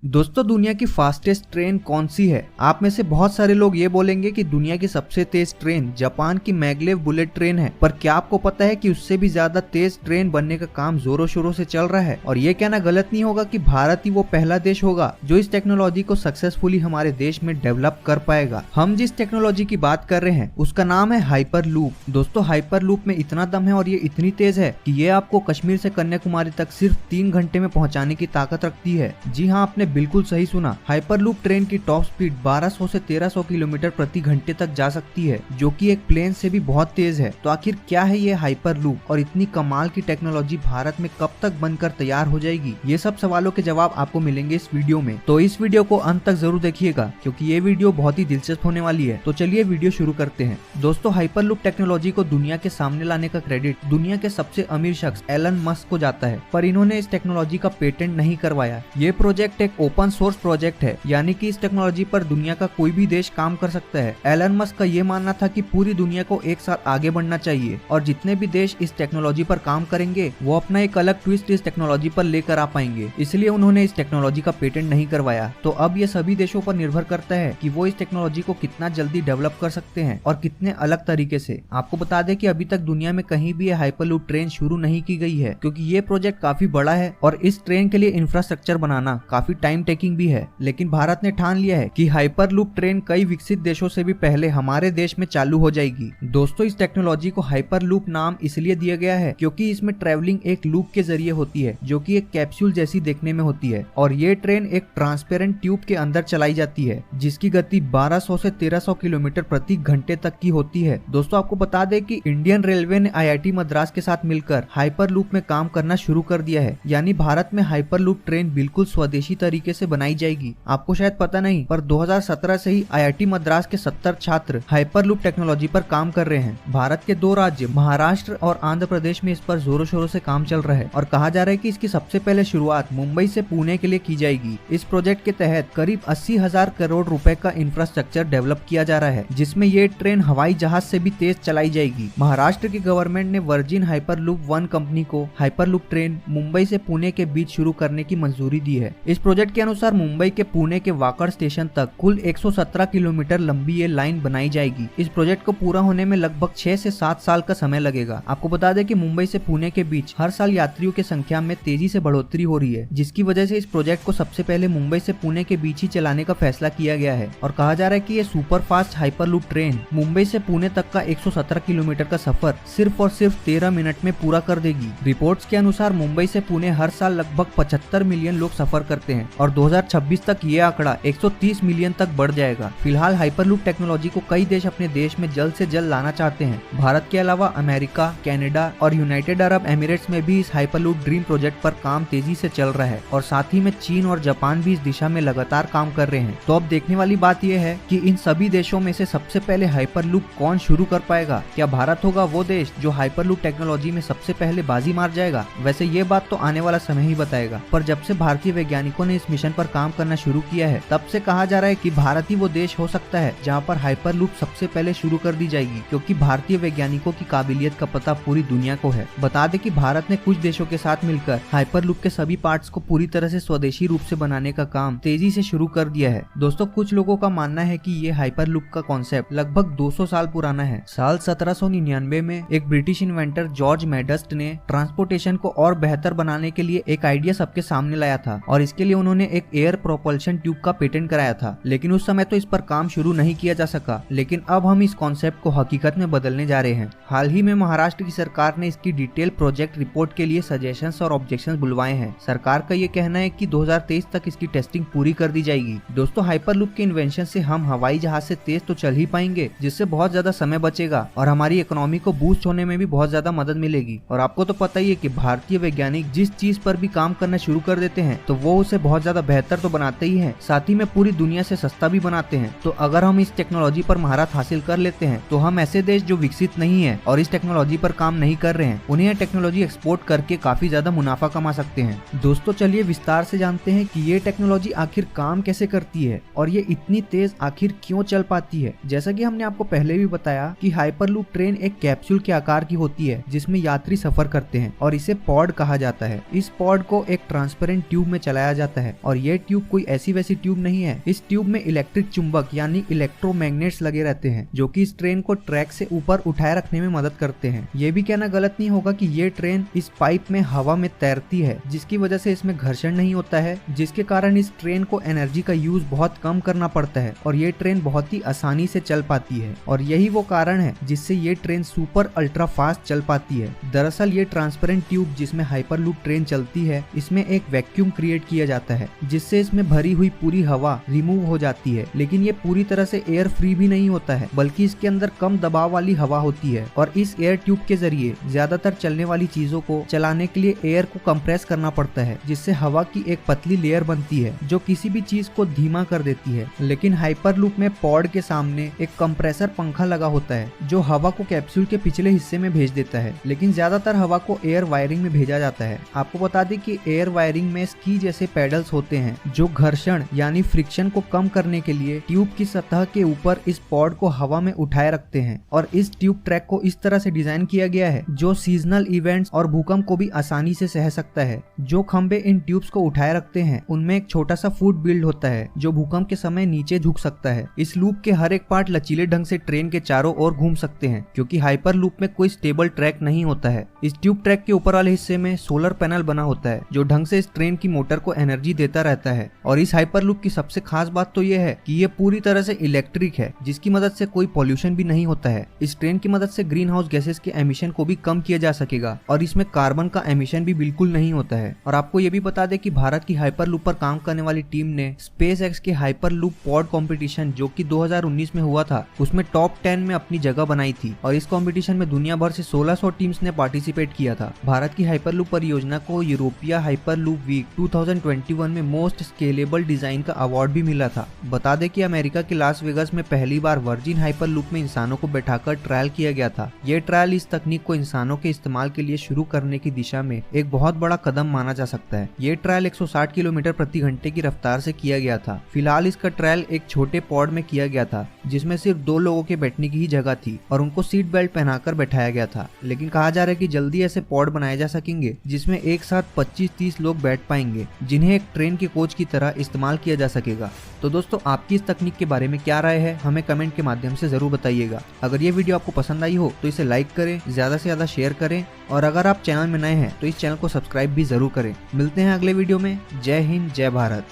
दोस्तों, दुनिया की फास्टेस्ट ट्रेन कौन सी है? आप में से बहुत सारे लोग ये बोलेंगे कि दुनिया की सबसे तेज ट्रेन जापान की मैग्लेव बुलेट ट्रेन है। पर क्या आपको पता है कि उससे भी ज्यादा तेज ट्रेन बनने का काम जोरों शोरों से चल रहा है? और ये कहना गलत नहीं होगा कि भारत ही वो पहला देश होगा जो इस टेक्नोलॉजी को सक्सेसफुली हमारे देश में डेवलप कर पाएगा। हम जिस टेक्नोलॉजी की बात कर रहे हैं उसका नाम है हाइपर लूप। दोस्तों, हाइपर लूप में इतना दम है और ये इतनी तेज है कि ये आपको कश्मीर से कन्याकुमारी तक सिर्फ 3 घंटे में पहुंचाने की ताकत रखती है। जी हाँ, आपने बिल्कुल सही सुना। हाइपरलूप ट्रेन की टॉप स्पीड 1200 से 1300 किलोमीटर प्रति घंटे तक जा सकती है, जो कि एक प्लेन से भी बहुत तेज है। तो आखिर क्या है ये हाइपरलूप और इतनी कमाल की टेक्नोलॉजी भारत में कब तक बनकर तैयार हो जाएगी? ये सब सवालों के जवाब आपको मिलेंगे इस वीडियो में। तो इस वीडियो को अंत तक जरूर देखिएगा क्योंकि ये वीडियो बहुत ही दिलचस्प होने वाली है। तो चलिए वीडियो शुरू करते हैं। दोस्तों, हाइपरलूप टेक्नोलॉजी को दुनिया के सामने लाने का क्रेडिट दुनिया के सबसे अमीर शख्स एलन मस्क को जाता है, पर इन्होंने इस टेक्नोलॉजी का पेटेंट नहीं करवाया। ये प्रोजेक्ट एक ओपन सोर्स प्रोजेक्ट है, यानी कि इस टेक्नोलॉजी पर दुनिया का कोई भी देश काम कर सकता है। एलन मस्क का ये मानना था कि पूरी दुनिया को एक साथ आगे बढ़ना चाहिए और जितने भी देश इस टेक्नोलॉजी पर काम करेंगे वो अपना एक अलग ट्विस्ट इस टेक्नोलॉजी पर लेकर आ पाएंगे। इसलिए उन्होंने इस टेक्नोलॉजी का पेटेंट नहीं करवाया। तो अब ये सभी देशों पर निर्भर करता है कि वो इस टेक्नोलॉजी को कितना जल्दी डेवलप कर सकते हैं और कितने अलग तरीके से। आपको बता दें कि अभी तक दुनिया में कहीं भी ये हाइपरलूप ट्रेन शुरू नहीं की गई है क्योंकि ये प्रोजेक्ट काफी बड़ा है और इस ट्रेन के लिए इंफ्रास्ट्रक्चर बनाना काफी टाइम टेकिंग भी है। लेकिन भारत ने ठान लिया है कि हाइपरलूप ट्रेन कई विकसित देशों से भी पहले हमारे देश में चालू हो जाएगी। दोस्तों, इस टेक्नोलॉजी को हाइपरलूप नाम इसलिए दिया गया है क्योंकि इसमें ट्रैवलिंग एक लूप के जरिए होती है जो कि एक कैप्सूल जैसी देखने में होती है और ये ट्रेन एक ट्रांसपेरेंट ट्यूब के अंदर चलाई जाती है जिसकी गति 1200 से 1300 किलोमीटर प्रति घंटे तक की होती है। दोस्तों, आपको बता दें कि इंडियन रेलवे ने IIT मद्रास के साथ मिलकर हाइपरलूप में काम करना शुरू कर दिया है, यानी भारत में हाइपरलूप ट्रेन बिल्कुल स्वदेशी तरीके से बनाई जाएगी। आपको शायद पता नहीं, पर 2017 से ही IIT मद्रास के 70 छात्र हाइपरलूप टेक्नोलॉजी पर काम कर रहे हैं। भारत के 2 राज्य महाराष्ट्र और आंध्र प्रदेश में इस पर जोरों शोरों से काम चल रहा है और कहा जा रहा है कि इसकी सबसे पहले शुरुआत मुंबई से पुणे के लिए की जाएगी। इस प्रोजेक्ट के तहत करीब 80,000 करोड़ रुपए का इंफ्रास्ट्रक्चर डेवलप किया जा रहा है जिसमें ये ट्रेन हवाई जहाज से भी तेज चलाई जाएगी। महाराष्ट्र की गवर्नमेंट ने वर्जिन हाइपरलूप 1 कंपनी को हाइपरलूप ट्रेन मुंबई से पुणे के बीच शुरू करने की मंजूरी दी है। इस प्रोजेक्ट के अनुसार मुंबई के पुणे के वाकड़ स्टेशन तक कुल 117 किलोमीटर लंबी ये लाइन बनाई जाएगी। इस प्रोजेक्ट को पूरा होने में लगभग 6 से 7 साल का समय लगेगा। आपको बता दें कि मुंबई से पुणे के बीच हर साल यात्रियों की संख्या में तेजी से बढ़ोतरी हो रही है, जिसकी वजह से इस प्रोजेक्ट को सबसे पहले मुंबई से पुणे के बीच ही चलाने का फैसला किया गया है और कहा जा रहा है कि ये super fast hyperloop train Mumbai से पुणे तक का 117 किलोमीटर का सफर सिर्फ और सिर्फ 13 मिनट में पूरा कर देगी। रिपोर्ट्स के अनुसार मुंबई से पुणे हर साल लगभग 75 मिलियन लोग सफर करते हैं और 2026 तक ये आंकड़ा 130 मिलियन तक बढ़ जाएगा। फिलहाल हाइपरलूप टेक्नोलॉजी को कई देश अपने देश में जल्द से जल्द लाना चाहते हैं। भारत के अलावा अमेरिका, कनाडा और यूनाइटेड अरब एमिरेट्स में भी इस हाइपरलूप ड्रीम प्रोजेक्ट पर काम तेजी से चल रहा है और साथ ही में चीन और जापान भी इस दिशा में लगातार काम कर रहे हैं। तो अब देखने वाली बात यह है कि इन सभी देशों में से सबसे पहले हाइपरलूप कौन शुरू कर पाएगा। क्या भारत होगा वो देश जो हाइपरलूप टेक्नोलॉजी में सबसे पहले बाजी मार जाएगा? वैसे ये बात तो आने वाला समय ही बताएगा, पर जब से भारतीय वैज्ञानिकों ने इस मिशन पर काम करना शुरू किया है तब से कहा जा रहा है कि भारत ही वो देश हो सकता है जहां पर हाइपरलूप सबसे पहले शुरू कर दी जाएगी, क्योंकि भारतीय वैज्ञानिकों की काबिलियत का पता पूरी दुनिया को है। बता दें कि भारत ने कुछ देशों के साथ मिलकर हाइपरलूप के सभी पार्ट्स को पूरी तरह से स्वदेशी रूप से बनाने का काम तेजी से शुरू कर दिया है। दोस्तों, कुछ लोगों का मानना है कि ये हाइपरलूप का कॉन्सेप्ट लगभग 200 साल पुराना है। साल 1799 में एक ब्रिटिश इन्वेंटर जॉर्ज मेडस्ट ने ट्रांसपोर्टेशन को और बेहतर बनाने के लिए एक आइडिया सबके सामने लाया था और इसके लिए उन्होंने एक एयर प्रोपल्शन ट्यूब का पेटेंट कराया था। लेकिन उस समय तो इस पर काम शुरू नहीं किया जा सका, लेकिन अब हम इस कॉन्सेप्ट को हकीकत में बदलने जा रहे हैं। हाल ही में महाराष्ट्र की सरकार ने इसकी डिटेल प्रोजेक्ट रिपोर्ट के लिए सजेशंस और ऑब्जेक्शंस बुलवाए हैं। सरकार का ये कहना है कि 2023 तक इसकी टेस्टिंग पूरी कर दी जाएगी। दोस्तों, हाइपरलूप के इन्वेंशन से हम हवाई जहाज से तेज तो चल ही पाएंगे, जिससे बहुत ज्यादा समय बचेगा और हमारी इकोनॉमी को बूस्ट होने में भी बहुत ज्यादा मदद मिलेगी। और आपको तो पता ही है कि भारतीय वैज्ञानिक जिस चीज पर भी काम करना शुरू कर देते हैं तो वो उसे बहुत ज्यादा बेहतर तो बनाते ही हैं, साथ ही में पूरी दुनिया से सस्ता भी बनाते हैं। तो अगर हम इस टेक्नोलॉजी पर महारत हासिल कर लेते हैं तो हम ऐसे देश जो विकसित नहीं है और इस टेक्नोलॉजी पर काम नहीं कर रहे हैं उन्हें यह टेक्नोलॉजी एक्सपोर्ट करके काफी ज्यादा मुनाफा कमा सकते हैं। दोस्तों, चलिए विस्तार से जानते हैं कि ये टेक्नोलॉजी आखिर काम कैसे करती है और ये इतनी तेज आखिर क्यों चल पाती है। जैसा कि हमने आपको पहले भी बताया कि हाइपरलूप ट्रेन एक कैप्सूल के आकार की होती है जिसमें यात्री सफर करते हैं और इसे पॉड कहा जाता है। इस पॉड को एक ट्रांसपेरेंट ट्यूब में चलाया जाता है है। और ये ट्यूब कोई ऐसी वैसी ट्यूब नहीं है, इस ट्यूब में इलेक्ट्रिक चुंबक यानी इलेक्ट्रोमैग्नेट्स लगे रहते हैं जो कि इस ट्रेन को ट्रैक से ऊपर उठाए रखने में मदद करते हैं। ये भी कहना गलत नहीं होगा कि ये ट्रेन इस पाइप में हवा में तैरती है, जिसकी वजह से इसमें घर्षण नहीं होता है, जिसके कारण इस ट्रेन को एनर्जी का यूज बहुत कम करना पड़ता है और ये ट्रेन बहुत ही आसानी से चल पाती है। और यही वो कारण है जिससे ये ट्रेन सुपर अल्ट्रा फास्ट चल पाती है। दरअसल ये ट्रांसपेरेंट ट्यूब जिसमें हाइपरलूप ट्रेन चलती है, इसमें एक वैक्यूम क्रिएट किया जाता है जिससे इसमें भरी हुई पूरी हवा रिमूव हो जाती है। लेकिन ये पूरी तरह से एयर फ्री भी नहीं होता है, बल्कि इसके अंदर कम दबाव वाली हवा होती है और इस एयर ट्यूब के जरिए ज्यादातर चलने वाली चीजों को चलाने के लिए एयर को कंप्रेस करना पड़ता है, जिससे हवा की एक पतली लेयर बनती है जो किसी भी चीज को धीमा कर देती है। लेकिन हाइपरलूप में पॉड के सामने एक कंप्रेसर पंखा लगा होता है जो हवा को कैप्सूल के पिछले हिस्से में भेज देता है, लेकिन ज्यादातर हवा को एयर वायरिंग में भेजा जाता है। आपको बता दें कि एयर वायरिंग में स्की जैसे पेडल्स होते हैं जो घर्षण यानी फ्रिक्शन को कम करने के लिए ट्यूब की सतह के ऊपर इस पॉड को हवा में उठाए रखते हैं। और इस ट्यूब ट्रैक को इस तरह से डिजाइन किया गया है जो सीजनल इवेंट्स और भूकंप को भी आसानी से सह सकता है। जो खंबे इन ट्यूब्स को उठाए रखते हैं उनमें एक छोटा सा फुट बिल्ड होता है जो भूकंप के समय नीचे झुक सकता है। इस लूप के हर एक पार्ट लचीले ढंग से ट्रेन के चारों ओर घूम सकते हैं क्योंकि हाइपर लूप में कोई स्टेबल ट्रैक नहीं होता है। इस ट्यूब ट्रैक के ऊपर वाले हिस्से में सोलर पैनल बना होता है जो ढंग से इस ट्रेन की मोटर को एनर्जी देता रहता है। और इस हाइपर लूप की सबसे खास बात तो यह है कि ये पूरी तरह से इलेक्ट्रिक है, जिसकी मदद से कोई पॉल्यूशन भी नहीं होता है। इस ट्रेन की मदद से ग्रीन हाउस गैसेस के एमिशन को भी कम किया जा सकेगा और इसमें कार्बन का एमिशन भी बिल्कुल नहीं होता है। और आपको ये भी बता दें कि भारत की हाइपर लूप पर काम करने वाली टीम ने स्पेस एक्स के हाइपर लूप पॉड कॉम्पिटिशन जो कि 2019 में हुआ था, उसमें टॉप 10 में अपनी जगह बनाई थी। और इस कॉम्पिटिशन में दुनिया भर से 1600 टीम्स ने पार्टिसिपेट किया था। भारत की हाइपर लूप परियोजना को यूरोपिया हाइपर लूप वीक 2021 में मोस्ट स्केलेबल डिजाइन का अवार्ड भी मिला था। बता दें कि अमेरिका के लास वेगास में पहली बार वर्जिन हाइपर लूप में इंसानों को बैठाकर ट्रायल किया गया था। ये ट्रायल इस तकनीक को इंसानों के इस्तेमाल के लिए शुरू करने की दिशा में एक बहुत बड़ा कदम माना जा सकता है। ये ट्रायल 160 किलोमीटर प्रति घंटे की रफ्तार से किया गया था। फिलहाल इसका ट्रायल एक छोटे पॉड में किया गया था जिसमें सिर्फ 2 लोगों के बैठने की ही जगह थी और उनको सीट बेल्ट पहनाकर बैठाया गया था। लेकिन कहा जा रहा है कि जल्दी ऐसे पॉड बनाए जा सकेंगे जिसमें एक साथ 25-30 लोग बैठ पाएंगे, जिन्हें एक ट्रेन के कोच की तरह इस्तेमाल किया जा सकेगा। तो दोस्तों, आपकी इस तकनीक के बारे में क्या राय है, हमें कमेंट के माध्यम से जरूर बताइएगा। अगर ये वीडियो आपको पसंद आई हो तो इसे लाइक करें, ज्यादा से ज्यादा शेयर करें और अगर आप चैनल में नए हैं तो इस चैनल को सब्सक्राइब भी जरूर करें। मिलते हैं अगले वीडियो में। जय हिंद, जय भारत।